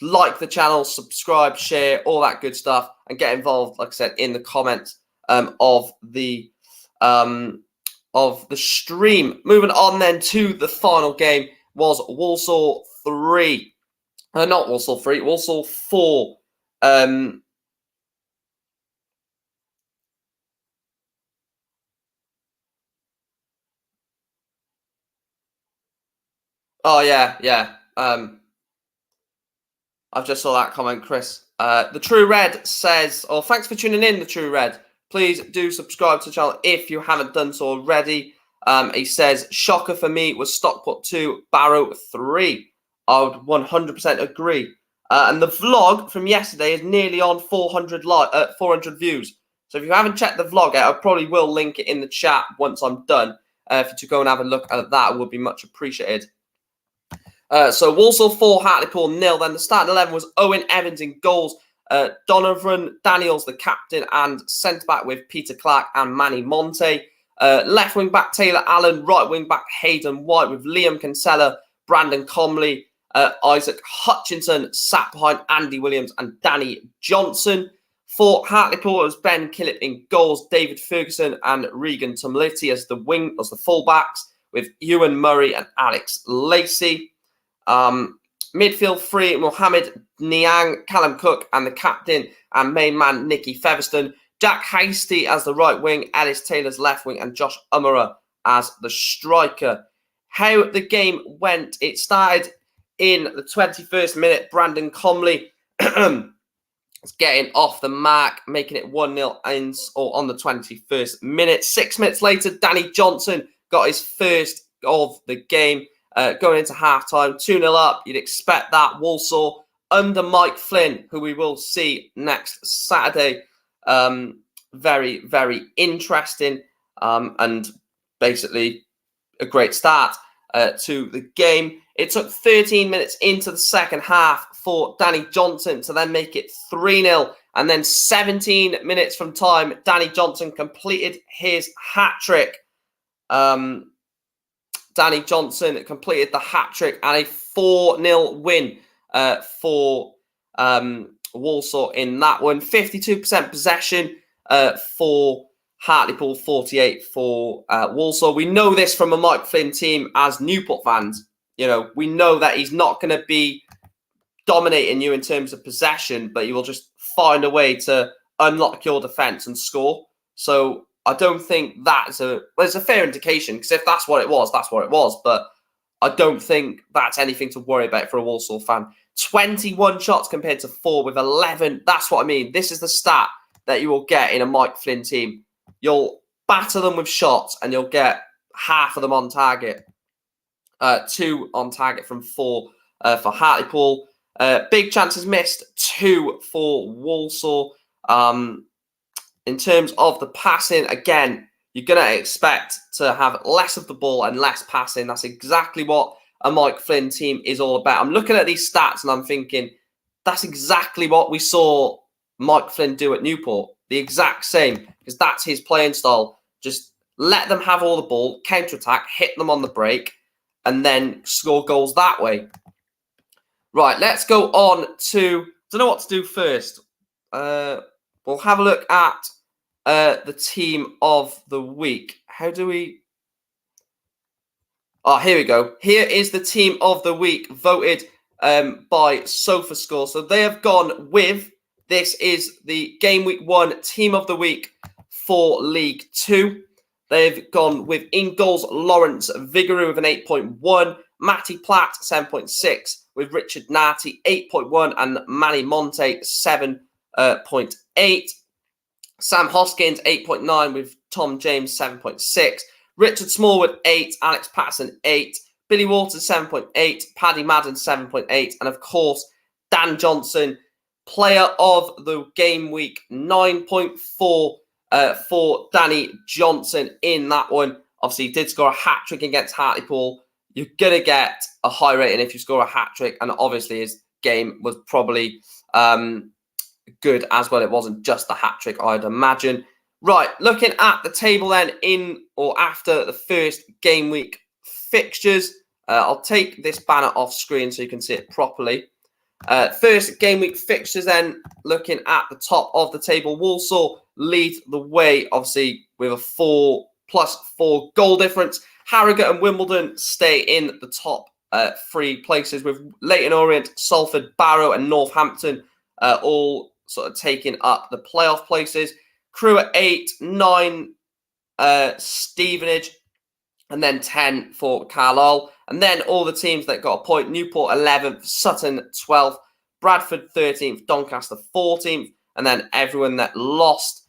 Speaker 1: like the channel, subscribe, share, all that good stuff, and get involved, like I said, in the comments of the stream. Moving on then to the final game was Walsall 3. Not Walsall 3, Walsall 4. Oh, yeah. I've just saw that comment, Chris. The True Red says, thanks for tuning in, The True Red. Please do subscribe to the channel if you haven't done so already. He says, shocker for me was Stockport 2, Barrow 3. I would 100% agree. And the vlog from yesterday is nearly on 400 views. So if you haven't checked the vlog out, I probably will link it in the chat once I'm done. If you to go and have a look at that, it would be much appreciated. So Walsall 4, Hartlepool 0. Then the starting 11 was Owen Evans in goals. Donovan Daniels, the captain, and centre-back with Peter Clark and Manny Monte. Left wing back Taylor Allen, right wing back Hayden White with Liam Kinsella, Brandon Comley, Isaac Hutchinson sat behind Andy Williams and Danny Johnson. For Hartlepool, it was Ben Killip in goals, David Ferguson and Regan Tumlity as the fullbacks, with Ewan Murray and Alex Lacey. Midfield three, Mohamed Niang, Callum Cook and the captain and main man Nicky Featherstone. Jack Hasty as the right wing, Ellis Taylor's left wing and Josh Umara as the striker. How the game went, it started in the 21st minute. Brandon Comley getting off the mark, making it 1-0 on the 21st minute. 6 minutes later, Danny Johnson got his first of the game. Going into half-time, 2-0 up. You'd expect that. Walsall under Mike Flynn, who we will see next Saturday. Very, very interesting and basically a great start to the game. It took 13 minutes into the second half for Danny Johnson to then make it 3-0. And then 17 minutes from time, Danny Johnson completed his hat-trick. Danny Johnson completed the hat-trick and a 4-0 win for Walsall in that one. 52% possession for Hartlepool, 48 for Walsall. We know this from a Mike Flynn team as Newport fans. You know, we know that he's not going to be dominating you in terms of possession, but he will just find a way to unlock your defence and score. So I don't think that's it's a fair indication, because if that's what it was, that's what it was. But I don't think that's anything to worry about for a Walsall fan. 21 shots compared to 4 with 11. That's what I mean. This is the stat that you will get in a Mike Flynn team. You'll batter them with shots and you'll get half of them on target. 2 on target from 4 for Hartlepool. Big chances missed, 2 for Walsall. In terms of the passing, again, you're going to expect to have less of the ball and less passing. That's exactly what a Mike Flynn team is all about. I'm looking at these stats and I'm thinking, that's exactly what we saw Mike Flynn do at Newport. The exact same, because that's his playing style. Just let them have all the ball, counter-attack, hit them on the break, and then score goals that way. Right, let's go on to... don't know what to do first. We'll have a look at the team of the week. How do we... oh, here we go. Here is the team of the week voted by SofaScore. So they have gone with... this is the Gameweek 1 team of the week for League 2. They've gone with in goals Lawrence Vigouroux with an 8.1, Matty Platt 7.6, with Richard Narty 8.1 and Manny Monte 7.8. Sam Hoskins 8.9 with Tom James 7.6, Richard Smallwood 8, Alex Patterson 8, Billy Waters 7.8, Paddy Madden 7.8, and of course Dan Johnson, player of the game week, 9.4 for Danny Johnson in that one. Obviously, he did score a hat-trick against Hartlepool. You're going to get a high rating if you score a hat-trick, and obviously his game was probably good as well. It wasn't just the hat-trick, I'd imagine. Right, looking at the table then in or after the first game week fixtures. I'll take this banner off screen so you can see it properly. First game week fixtures then, looking at the top of the table. Walsall lead the way, obviously, with a 4+4 goal difference. Harrogate and Wimbledon stay in the top 3 places, with Leyton Orient, Salford, Barrow and Northampton all sort of taking up the playoff places. Crewe at 8, 9 Stevenage, and then 10 for Carlisle. And then all the teams that got a point: Newport 11th, Sutton 12th, Bradford 13th, Doncaster 14th, and then everyone that lost: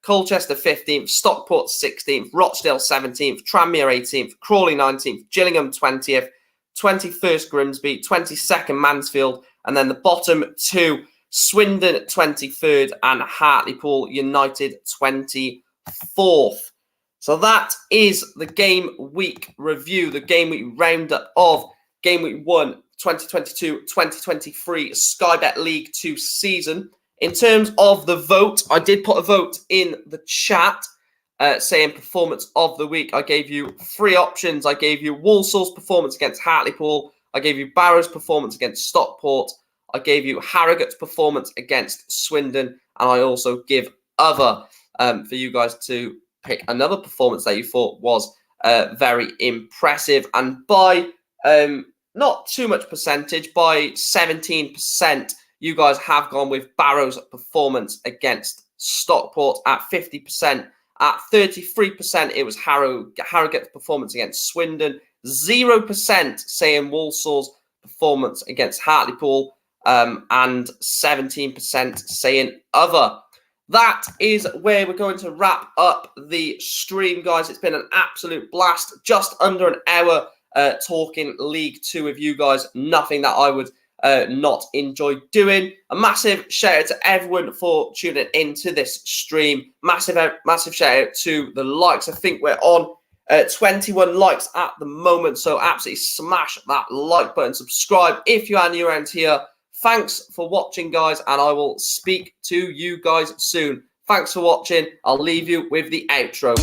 Speaker 1: Colchester 15th, Stockport 16th, Rochdale 17th, Tranmere 18th, Crawley 19th, Gillingham 20th, 21st Grimsby, 22nd Mansfield, and then the bottom 2, Swindon 23rd and Hartlepool United 24th. So that is the game week review, the game week roundup of Game Week 1 2022-2023 Sky Bet League 2 season. In terms of the vote, I did put a vote in the chat. saying performance of the week. I gave you 3 options. I gave you Walsall's performance against Hartlepool. I gave you Barrow's performance against Stockport. I gave you Harrogate's performance against Swindon. And I also give other for you guys to pick another performance that you thought was very impressive. And by not too much percentage, by 17%, you guys have gone with Barrow's performance against Stockport at 50%. At 33%, it was Harrogate's performance against Swindon. 0% saying Walsall's performance against Hartlepool. And 17% saying other. That is where we're going to wrap up the stream, guys. It's been an absolute blast. Just under an hour talking League Two with you guys. Nothing that I would not enjoy doing. A massive shout out to everyone for tuning into this stream. Massive shout out to the likes. I think we're on 21 likes at the moment. So absolutely smash that like button. Subscribe if you are new around here. Thanks for watching, guys, and I will speak to you guys soon. Thanks for watching. I'll leave you with the outro.